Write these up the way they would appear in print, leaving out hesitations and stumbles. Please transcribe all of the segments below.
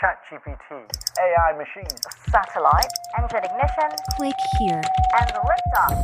ChatGPT, AI machines, satellite, engine ignition, click here, and liftoff.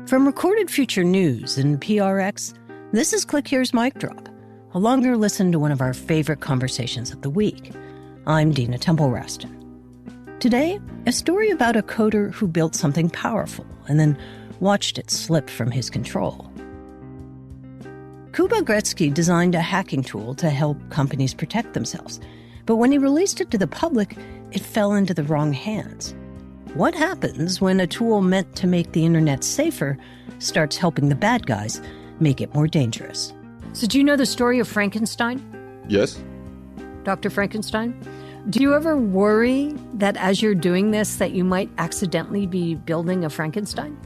From Recorded Future News and PRX, this is Click Here's Mic Drop, a longer listen to one of our favorite conversations of the week. I'm Dina Temple-Raston. Today, a story about a coder who built something powerful and then watched it slip from his control. Kuba Gretzky designed a hacking tool to help companies protect themselves, but when he released it to the public, it fell into the wrong hands. What happens when a tool meant to make the internet safer starts helping the bad guys make it more dangerous? So do you know the story of Frankenstein? Yes. Dr. Frankenstein? Do you ever worry that as you're doing this that you might accidentally be building a Frankenstein?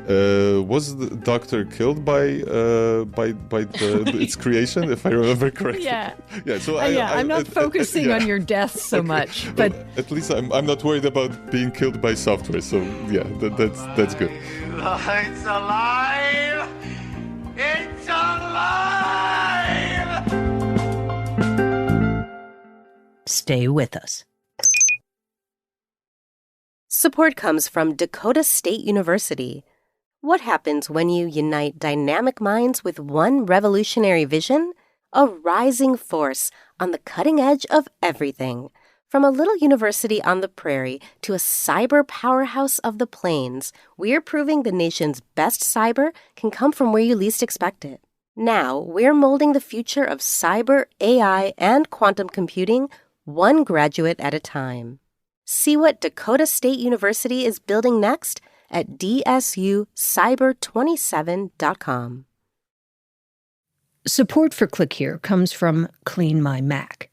Was the doctor killed by its creation, if I remember correctly? Yeah. Yeah. So I'm not focusing on your death so much, but at least I'm not worried about being killed by software. So yeah, that's good. It's alive! It's alive! Stay with us. Support comes from Dakota State University. What happens when you unite dynamic minds with one revolutionary vision? A rising force on the cutting edge of everything. From a little university on the prairie to a cyber powerhouse of the plains, we're proving the nation's best cyber can come from where you least expect it. Now, we're molding the future of cyber, AI, and quantum computing one graduate at a time. See what Dakota State University is building next at dsucyber27.com. Support for Click Here comes from Clean My Mac.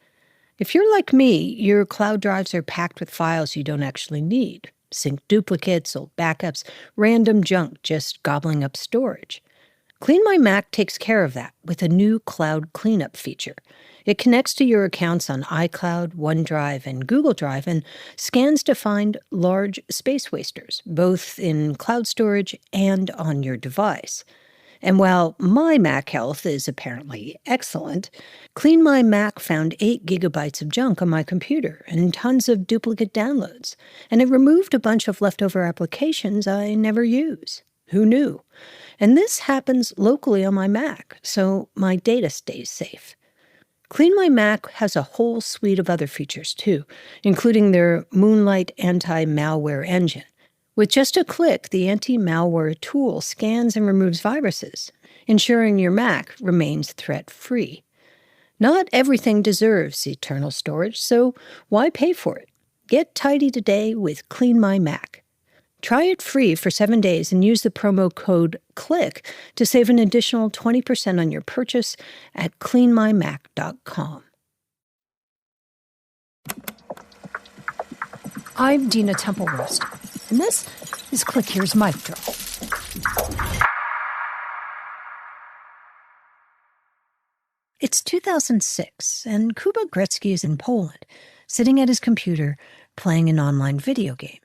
If you're like me, your cloud drives are packed with files you don't actually need. Sync duplicates, old backups, random junk just gobbling up storage. Clean My Mac takes care of that with a new cloud cleanup feature. It connects to your accounts on iCloud, OneDrive, and Google Drive and scans to find large space wasters, both in cloud storage and on your device. And while my Mac health is apparently excellent, Clean My Mac found 8 gigabytes of junk on my computer and tons of duplicate downloads, and it removed a bunch of leftover applications I never use. Who knew? And this happens locally on my Mac, so my data stays safe. Clean My Mac has a whole suite of other features, too, including their Moonlight anti-malware engine. With just a click, the anti-malware tool scans and removes viruses, ensuring your Mac remains threat-free. Not everything deserves eternal storage, so why pay for it? Get tidy today with Clean My Mac. Try it free for 7 days and use the promo code CLICK to save an additional 20% on your purchase at cleanmymac.com. I'm Dina Temple-Raston, and this is Click Here's Mic Drop. It's 2006, and Kuba Gretzky is in Poland, sitting at his computer playing an online video game.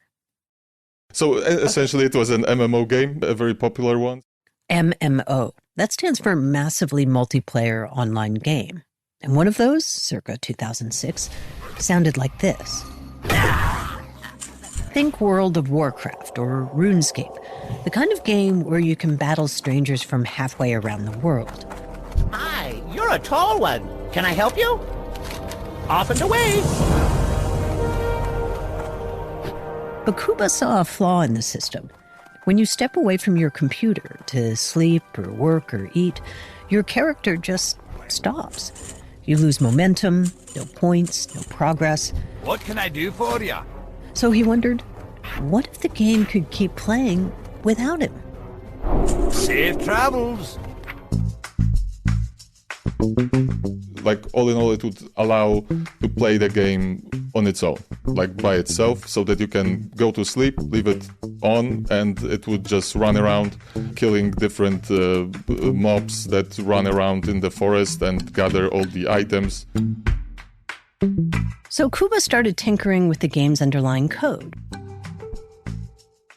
So essentially it was an MMO game, a very popular one. MMO. That stands for Massively Multiplayer Online Game. And one of those, circa 2006, sounded like this. Think World of Warcraft or RuneScape, the kind of game where you can battle strangers from halfway around the world. Hi, you're a tall one. Can I help you? Off and away. But Kuba saw a flaw in the system. When you step away from your computer to sleep or work or eat, your character just stops. You lose momentum, no points, no progress. What can I do for you? So he wondered, what if the game could keep playing without him? Safe travels. Like, all in all, it would allow to play the game on its own, like by itself, so that you can go to sleep, leave it on, and it would just run around, killing different mobs that run around in the forest and gather all the items. So Kuba started tinkering with the game's underlying code,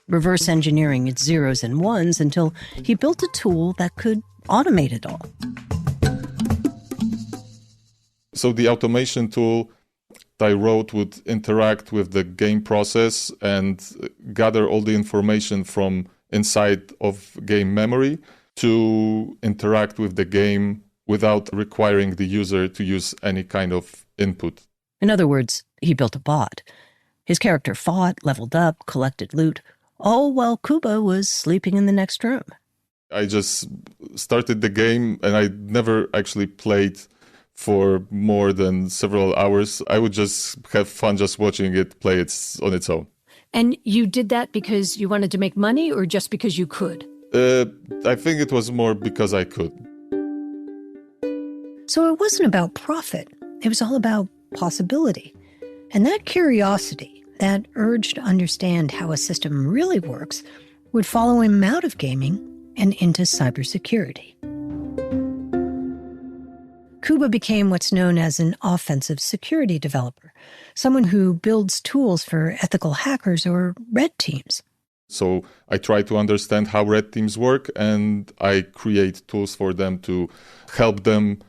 reverse engineering its zeros and ones until he built a tool that could automate it all. So the automation tool I wrote would interact with the game process and gather all the information from inside of game memory to interact with the game without requiring the user to use any kind of input. In other words, he built a bot. His character fought, leveled up, collected loot, all while Kuba was sleeping in the next room. I just started the game and I never actually played for more than several hours. I would just have fun just watching it play on its own. And you did that because you wanted to make money or just because you could? I think it was more because I could. So it wasn't about profit. It was all about possibility. And that curiosity, that urge to understand how a system really works, would follow him out of gaming and into cybersecurity. Kuba became what's known as an offensive security developer, someone who builds tools for ethical hackers or red teams. So I try to understand how red teams work, and I create tools for them to help them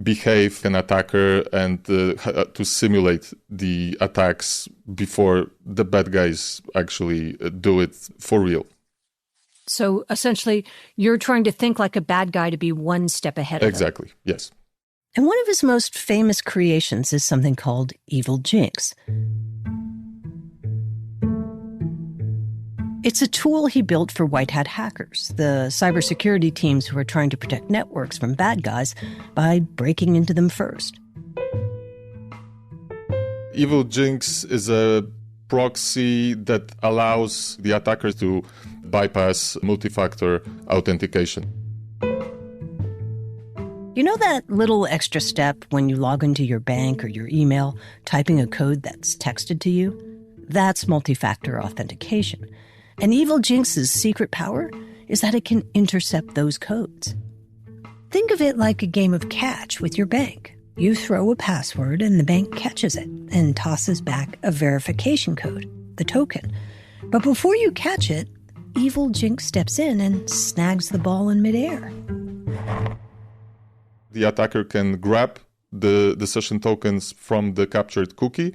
behave an attacker and to simulate the attacks before the bad guys actually do it for real. So essentially, you're trying to think like a bad guy to be one step ahead of them. Exactly, yes. And one of his most famous creations is something called Evilginx. It's a tool he built for white hat hackers, the cybersecurity teams who are trying to protect networks from bad guys by breaking into them first. Evilginx is a proxy that allows the attackers to bypass multi-factor authentication. You know that little extra step when you log into your bank or your email, typing a code that's texted to you? That's multi-factor authentication. And Evilginx's secret power is that it can intercept those codes. Think of it like a game of catch with your bank. You throw a password and the bank catches it and tosses back a verification code, the token. But before you catch it, Evilginx steps in and snags the ball in midair. The attacker can grab the session tokens from the captured cookie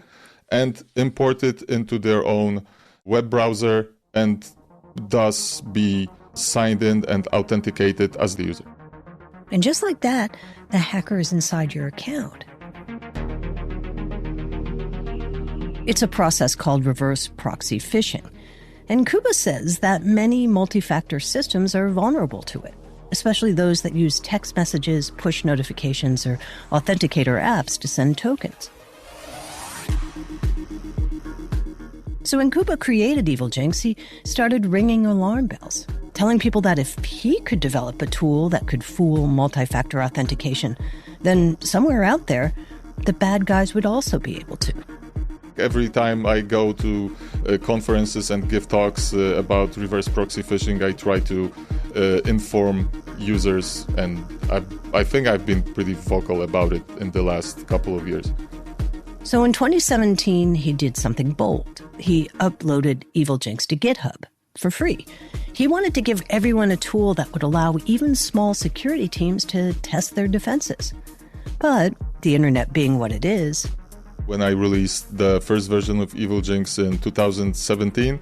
and import it into their own web browser and thus be signed in and authenticated as the user. And just like that, the hacker is inside your account. It's a process called reverse proxy phishing. And Kuba says that many multi-factor systems are vulnerable to it, especially those that use text messages, push notifications, or authenticator apps to send tokens. So when Kuba created Evilginx, he started ringing alarm bells, telling people that if he could develop a tool that could fool multi-factor authentication, then somewhere out there, the bad guys would also be able to. Every time I go to conferences and give talks about reverse proxy phishing, I try to inform users, and I think I've been pretty vocal about it in the last couple of years. So in 2017, he did something bold. He uploaded Evilginx to GitHub for free. He wanted to give everyone a tool that would allow even small security teams to test their defenses. But the internet being what it is, when I released the first version of Evilginx in 2017,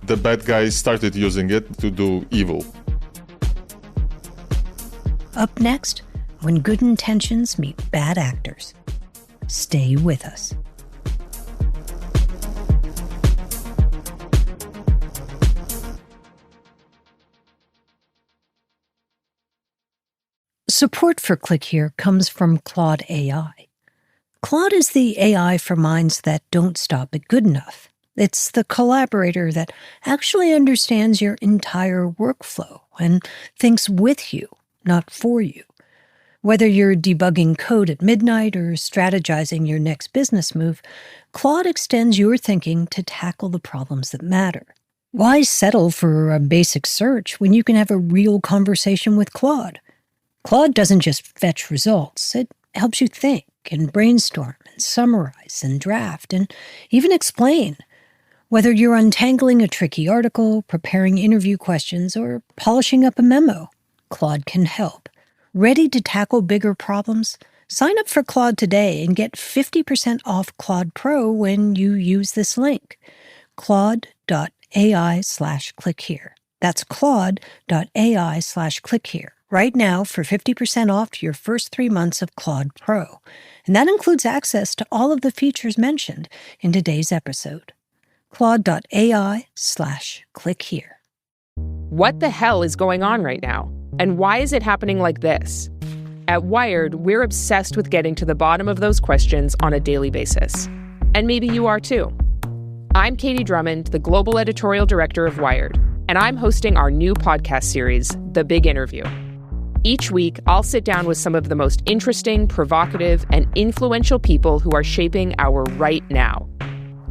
the bad guys started using it to do evil. Up next, when good intentions meet bad actors. Stay with us. Support for Click Here comes from Claude AI. Claude is the AI for minds that don't stop at good enough. It's the collaborator that actually understands your entire workflow and thinks with you, not for you. Whether you're debugging code at midnight or strategizing your next business move, Claude extends your thinking to tackle the problems that matter. Why settle for a basic search when you can have a real conversation with Claude? Claude doesn't just fetch results. It helps you think and brainstorm and summarize and draft and even explain. Whether you're untangling a tricky article, preparing interview questions, or polishing up a memo, Claude can help. Ready to tackle bigger problems? Sign up for Claude today and get 50% off Claude Pro when you use this link. Claude.ai/click here. That's Claude.ai/click here. Right now for 50% off your first 3 months of Claude Pro. And that includes access to all of the features mentioned in today's episode. Claude.ai/click here. What the hell is going on right now? And why is it happening like this? At Wired, we're obsessed with getting to the bottom of those questions on a daily basis. And maybe you are too. I'm Katie Drummond, the global editorial director of Wired, and I'm hosting our new podcast series, The Big Interview. Each week, I'll sit down with some of the most interesting, provocative, and influential people who are shaping our right now.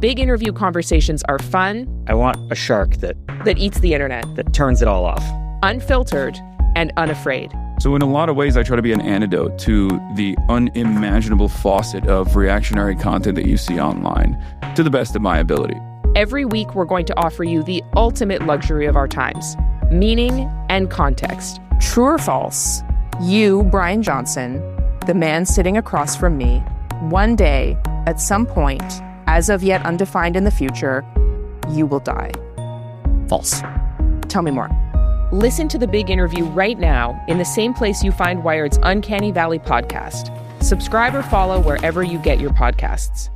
Big interview conversations are fun. I want a shark that eats the internet, that turns it all off. Unfiltered, and unafraid. So in a lot of ways, I try to be an antidote to the unimaginable faucet of reactionary content that you see online, to the best of my ability. Every week, we're going to offer you the ultimate luxury of our times, meaning and context. True or false? You, Brian Johnson, the man sitting across from me, one day, at some point, as of yet undefined in the future, you will die. False. Tell me more. Listen to The Big Interview right now in the same place you find Wired's Uncanny Valley podcast. Subscribe or follow wherever you get your podcasts.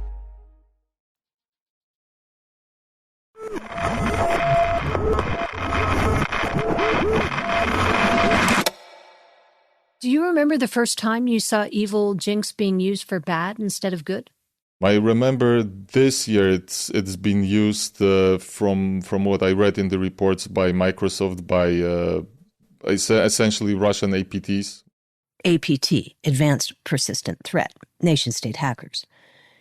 Do you remember the first time you saw Evilginx being used for bad instead of good? I remember this year it's been used from what I read in the reports by Microsoft by essentially Russian APTs. APT, Advanced Persistent Threat, nation-state hackers.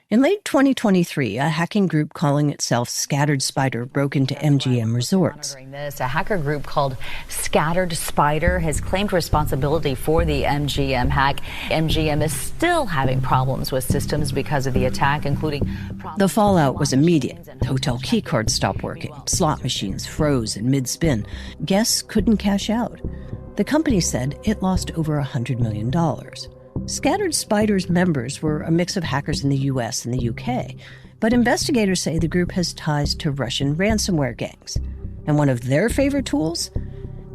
In late 2023, a hacking group calling itself Scattered Spider broke into MGM resorts. A hacker group called Scattered Spider has claimed responsibility for the MGM hack. MGM is still having problems with systems because of the attack, including... The fallout was immediate. Hotel keycards stopped working. Slot machines froze in mid-spin. Guests couldn't cash out. The company said it lost over $100 million. Scattered Spider's members were a mix of hackers in the US and the UK, but investigators say the group has ties to Russian ransomware gangs. And one of their favorite tools?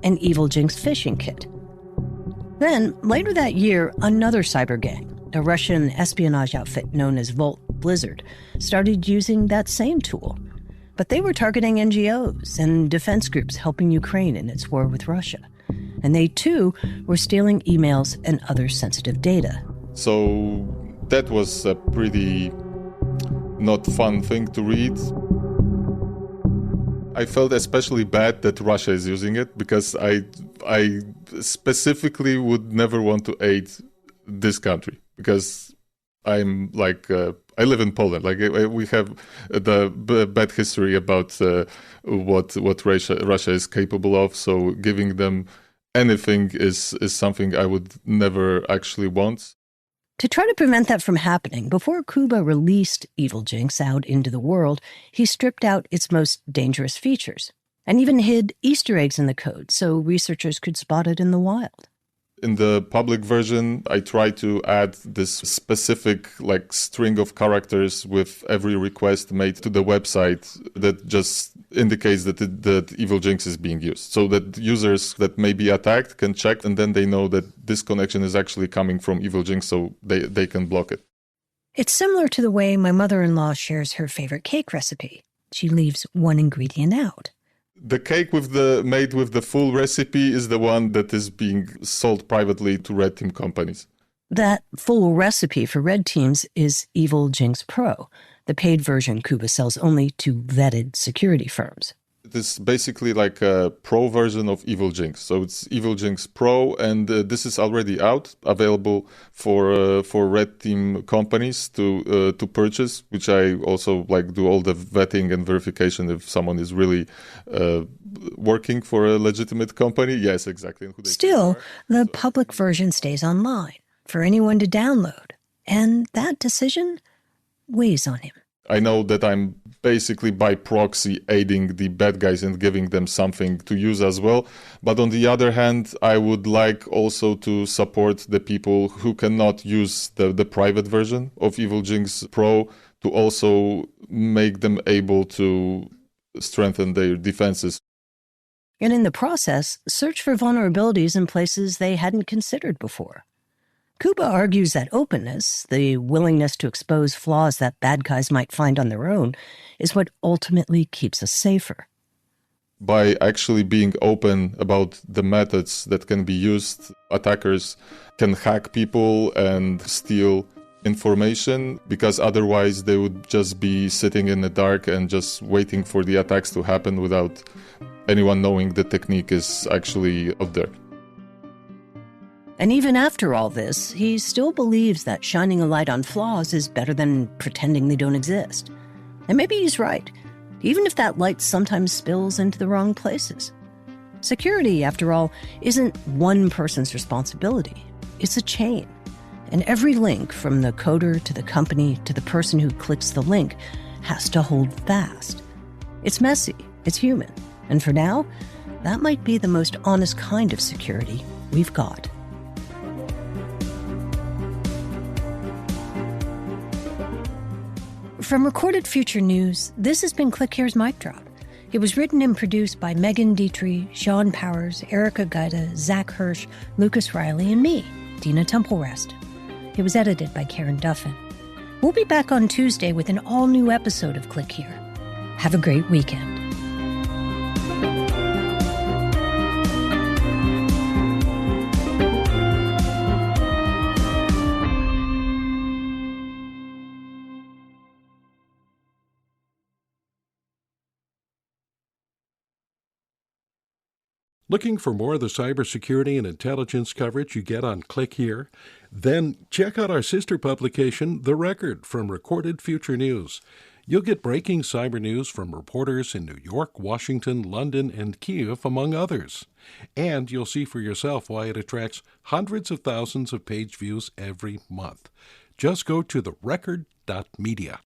An Evilginx phishing kit. Then, later that year, another cyber gang, a Russian espionage outfit known as Volt Blizzard, started using that same tool. But they were targeting NGOs and defense groups helping Ukraine in its war with Russia. And they, too, were stealing emails and other sensitive data. So that was a pretty not fun thing to read. I felt especially bad that Russia is using it because I specifically would never want to aid this country because I'm like... I live in Poland. Like we have the bad history about what Russia is capable of. So giving them anything is something I would never actually want. To try to prevent that from happening, before Kuba released Evilginx out into the world, he stripped out its most dangerous features and even hid Easter eggs in the code so researchers could spot it in the wild. In the public version, I try to add this specific string of characters with every request made to the website that just indicates that Evilginx is being used. So that users that may be attacked can check and then they know that this connection is actually coming from Evilginx, so they can block it. It's similar to the way my mother-in-law shares her favorite cake recipe. She leaves one ingredient out. The cake made with the full recipe is the one that is being sold privately to red team companies. That full recipe for red teams is Evilginx Pro, the paid version Kuba sells only to vetted security firms. It is basically like a pro version of Evilginx. So it's Evilginx Pro, and this is already out, available for red team companies to purchase. Which I also do all the vetting and verification if someone is really working for a legitimate company. Yes, exactly. Still, the public version stays online for anyone to download, and that decision weighs on him. I know that I'm basically by proxy aiding the bad guys and giving them something to use as well. But on the other hand, I would like also to support the people who cannot use the private version of Evilginx Pro to also make them able to strengthen their defenses. And in the process, search for vulnerabilities in places they hadn't considered before. Kuba argues that openness, the willingness to expose flaws that bad guys might find on their own, is what ultimately keeps us safer. By actually being open about the methods that can be used, attackers can hack people and steal information, because otherwise they would just be sitting in the dark and just waiting for the attacks to happen without anyone knowing the technique is actually out there. And even after all this, he still believes that shining a light on flaws is better than pretending they don't exist. And maybe he's right, even if that light sometimes spills into the wrong places. Security, after all, isn't one person's responsibility. It's a chain. And every link, from the coder to the company to the person who clicks the link, has to hold fast. It's messy, it's human. And for now, that might be the most honest kind of security we've got. From Recorded Future News, this has been Click Here's Mic Drop. It was written and produced by Megan Dietrich, Sean Powers, Erica Gaida, Zach Hirsch, Lucas Riley, and me, Dina Temple-Rest. It was edited by Karen Duffin. We'll be back on Tuesday with an all-new episode of Click Here. Have a great weekend. Looking for more of the cybersecurity and intelligence coverage you get on Click Here? Then check out our sister publication, The Record, from Recorded Future News. You'll get breaking cyber news from reporters in New York, Washington, London, and Kyiv, among others. And you'll see for yourself why it attracts hundreds of thousands of page views every month. Just go to therecord.media.